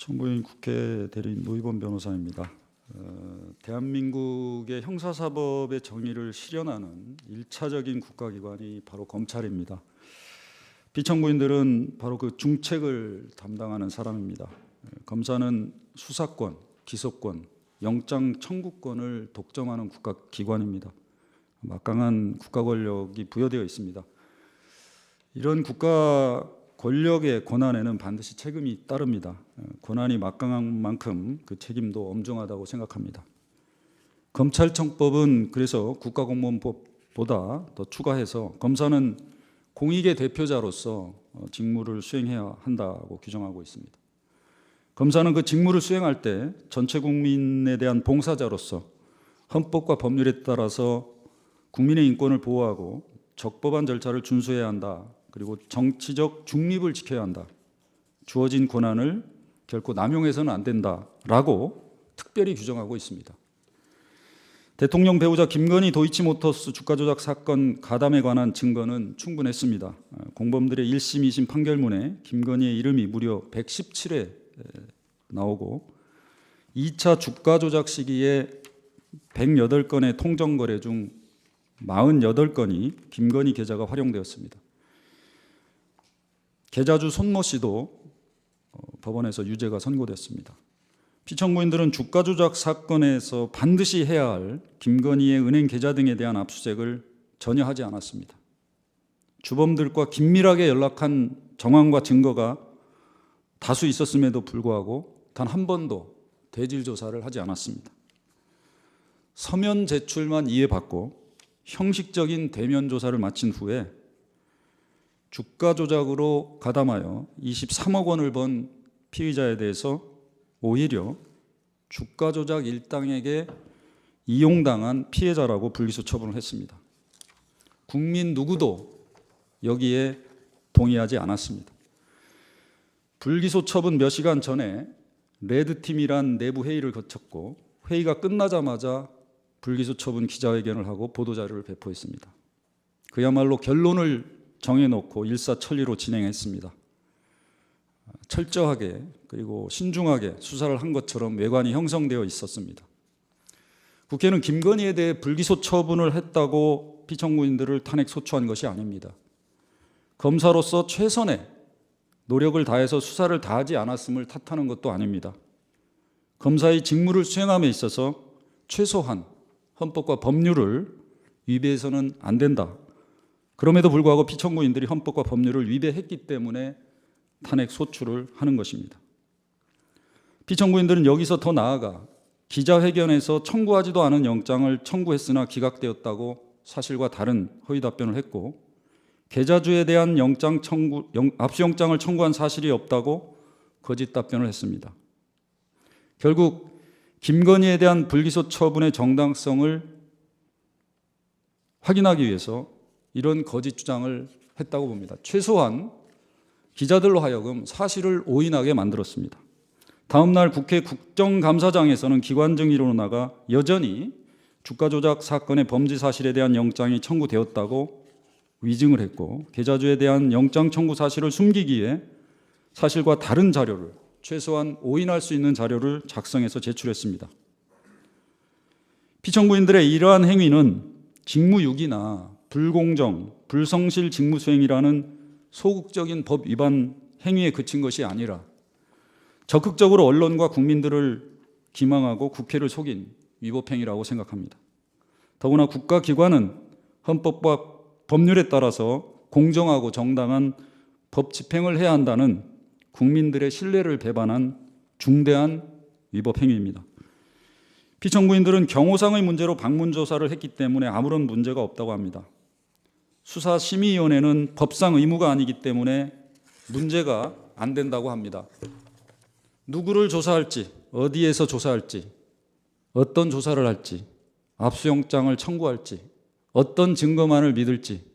정부인 국회 대리인 노희범 변호사입니다. 대한민국의 형사사법의 정의를 실현하는 1차적인 국가기관이 바로 검찰입니다. 피청구인들은 바로 그 중책을 담당하는 사람입니다. 검사는 수사권, 기소권, 영장 청구권을 독점하는 국가기관입니다. 막강한 국가 권력이 부여되어 있습니다. 이런 국가 권력의 권한에는 반드시 책임이 따릅니다. 권한이 막강한 만큼 그 책임도 엄중하다고 생각합니다. 검찰청법은 그래서 국가공무원법보다 더 추가해서 검사는 공익의 대표자로서 직무를 수행해야 한다고 규정하고 있습니다. 검사는 그 직무를 수행할 때 전체 국민에 대한 봉사자로서 헌법과 법률에 따라서 국민의 인권을 보호하고 적법한 절차를 준수해야 한다. 그리고 정치적 중립을 지켜야 한다. 주어진 권한을 결코 남용해서는 안 된다라고 특별히 규정하고 있습니다. 대통령 배우자 김건희 도이치모터스 주가 조작 사건 가담에 관한 증거는 충분했습니다. 공범들의 1심, 2심 판결문에 김건희의 이름이 무려 117회 나오고 2차 주가 조작 시기에 108건의 통정거래 중 48건이 김건희 계좌가 활용되었습니다. 계좌주 손모 씨도 법원에서 유죄가 선고됐습니다. 피청구인들은 주가 조작 사건에서 반드시 해야 할 김건희의 은행 계좌 등에 대한 압수수색을 전혀 하지 않았습니다. 주범들과 긴밀하게 연락한 정황과 증거가 다수 있었음에도 불구하고 단 한 번도 대질 조사를 하지 않았습니다. 서면 제출만 이해받고 형식적인 대면 조사를 마친 후에 주가 조작으로 가담하여 23억 원을 번 피의자에 대해서 오히려 주가 조작 일당에게 이용당한 피해자라고 불기소 처분을 했습니다. 국민 누구도 여기에 동의하지 않았습니다. 불기소 처분 몇 시간 전에 레드팀이란 내부 회의를 거쳤고 회의가 끝나자마자 불기소 처분 기자회견을 하고 보도자료를 배포했습니다. 그야말로 결론을 정해놓고 일사천리로 진행했습니다. 철저하게 그리고 신중하게 수사를 한 것처럼 외관이 형성되어 있었습니다. 국회는 김건희에 대해 불기소 처분을 했다고 피청구인들을 탄핵 소추한 것이 아닙니다. 검사로서 최선의 노력을 다해서 수사를 다하지 않았음을 탓하는 것도 아닙니다. 검사의 직무를 수행함에 있어서 최소한 헌법과 법률을 위배해서는 안 된다. 그럼에도 불구하고 피청구인들이 헌법과 법률을 위배했기 때문에 탄핵 소추를 하는 것입니다. 피청구인들은 여기서 더 나아가 기자회견에서 청구하지도 않은 영장을 청구했으나 기각되었다고 사실과 다른 허위 답변을 했고 계좌주에 대한 압수영장을 청구한 사실이 없다고 거짓 답변을 했습니다. 결국 김건희에 대한 불기소 처분의 정당성을 확인하기 위해서 이런 거짓 주장을 했다고 봅니다. 최소한 기자들로 하여금 사실을 오인하게 만들었습니다. 다음 날 국회 국정감사장에서는 기관증인으로 나가 여전히 주가 조작 사건의 범죄 사실에 대한 영장이 청구되었다고 위증을 했고 계좌주에 대한 영장 청구 사실을 숨기기 위해 사실과 다른 자료를 최소한 오인할 수 있는 자료를 작성해서 제출했습니다. 피청구인들의 이러한 행위는 직무유기나 불공정, 불성실 직무수행이라는 소극적인 법 위반 행위에 그친 것이 아니라 적극적으로 언론과 국민들을 기망하고 국회를 속인 위법행위라고 생각합니다. 더구나 국가기관은 헌법과 법률에 따라서 공정하고 정당한 법 집행을 해야 한다는 국민들의 신뢰를 배반한 중대한 위법행위입니다. 피청구인들은 경호상의 문제로 방문조사를 했기 때문에 아무런 문제가 없다고 합니다. 수사심의위원회는 법상 의무가 아니기 때문에 문제가 안 된다고 합니다. 누구를 조사할지, 어디에서 조사할지, 어떤 조사를 할지, 압수영장을 청구할지, 어떤 증거만을 믿을지,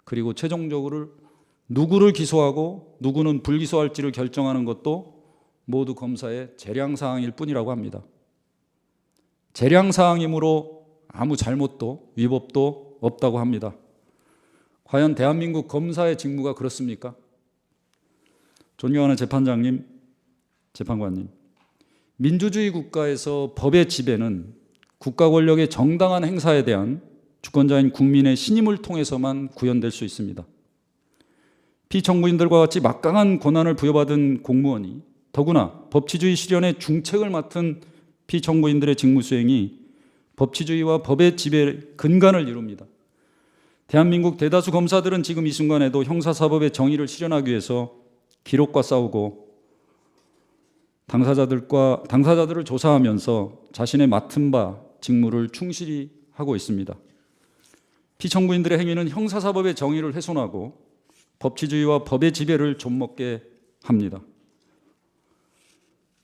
그리고 최종적으로 누구를 기소하고 누구는 불기소할지를 결정하는 것도 모두 검사의 재량사항일 뿐이라고 합니다. 재량사항이므로 아무 잘못도 위법도 없다고 합니다. 과연 대한민국 검사의 직무가 그렇습니까? 존경하는 재판장님, 재판관님, 민주주의 국가에서 법의 지배는 국가 권력의 정당한 행사에 대한 주권자인 국민의 신임을 통해서만 구현될 수 있습니다. 피청구인들과 같이 막강한 권한을 부여받은 공무원이, 더구나 법치주의 실현의 중책을 맡은 피청구인들의 직무 수행이 법치주의와 법의 지배의 근간을 이룹니다. 대한민국 대다수 검사들은 지금 이 순간에도 형사사법의 정의를 실현하기 위해서 기록과 싸우고 당사자들을 조사하면서 자신의 맡은 바 직무를 충실히 하고 있습니다. 피청구인들의 행위는 형사사법의 정의를 훼손하고 법치주의와 법의 지배를 좀먹게 합니다.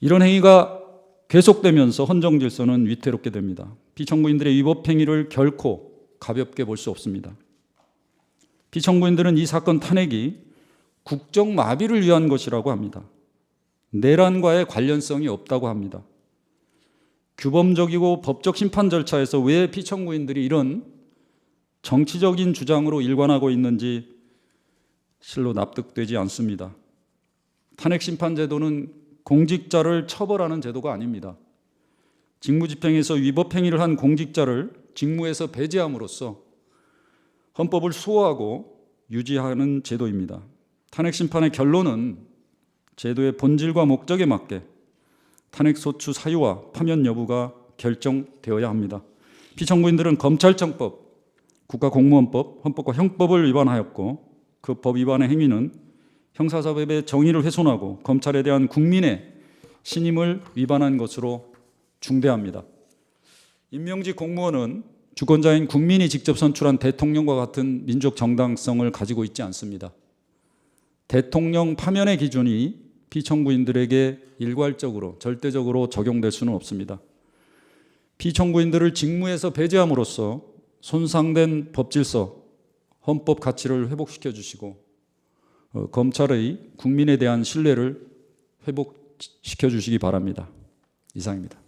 이런 행위가 계속되면서 헌정 질서는 위태롭게 됩니다. 피청구인들의 위법 행위를 결코 가볍게 볼 수 없습니다. 피청구인들은 이 사건 탄핵이 국정 마비를 위한 것이라고 합니다. 내란과의 관련성이 없다고 합니다. 규범적이고 법적 심판 절차에서 왜 피청구인들이 이런 정치적인 주장으로 일관하고 있는지 실로 납득되지 않습니다. 탄핵심판제도는 공직자를 처벌하는 제도가 아닙니다. 직무집행에서 위법행위를 한 공직자를 직무에서 배제함으로써 헌법을 수호하고 유지하는 제도입니다. 탄핵심판의 결론은 제도의 본질과 목적에 맞게 탄핵소추 사유와 파면 여부가 결정되어야 합니다. 피청구인들은 검찰청법, 국가공무원법, 헌법과 형법을 위반하였고 그 법 위반의 행위는 형사사법의 정의를 훼손하고 검찰에 대한 국민의 신임을 위반한 것으로 중대합니다. 임명직 공무원은 주권자인 국민이 직접 선출한 대통령과 같은 민족 정당성을 가지고 있지 않습니다. 대통령 파면의 기준이 피청구인들에게 일괄적으로 절대적으로 적용될 수는 없습니다. 피청구인들을 직무에서 배제함으로써 손상된 법질서, 헌법 가치를 회복시켜 주시고 검찰의 국민에 대한 신뢰를 회복시켜 주시기 바랍니다. 이상입니다.